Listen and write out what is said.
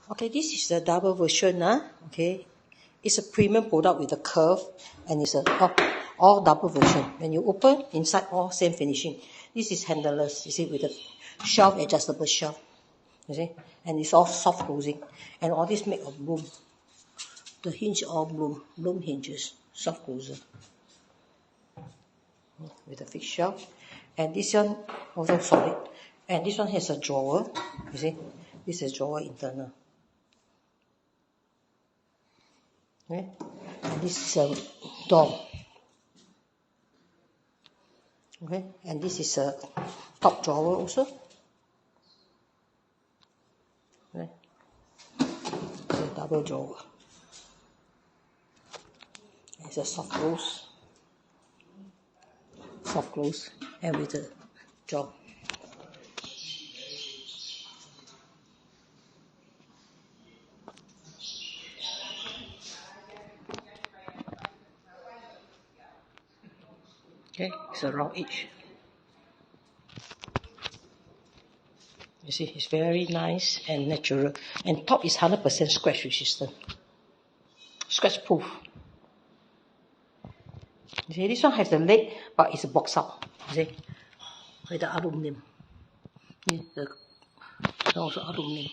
Okay, this is the double version. Okay, it's a premium product with a curve, and it's a all double version. When you open, inside all same finishing. This is handleless, you see, with a shelf, adjustable shelf. You see, and it's all soft closing, and all this made of bloom. The hinge all bloom hinges, soft closer. With a fixed shelf, and this one also solid, and this one has a drawer. You see, this is drawer internal. Okay, and this is a door. Okay, and this is a top drawer also. Okay, it's a double drawer. It's a soft close, and with a jaw. Okay, it's a round edge. You see, it's very nice and natural. And top is 100% scratch resistant. Scratch proof. You see, this one has the leg, but it's a box out. You see, with the aluminum. Yeah, the also aluminum.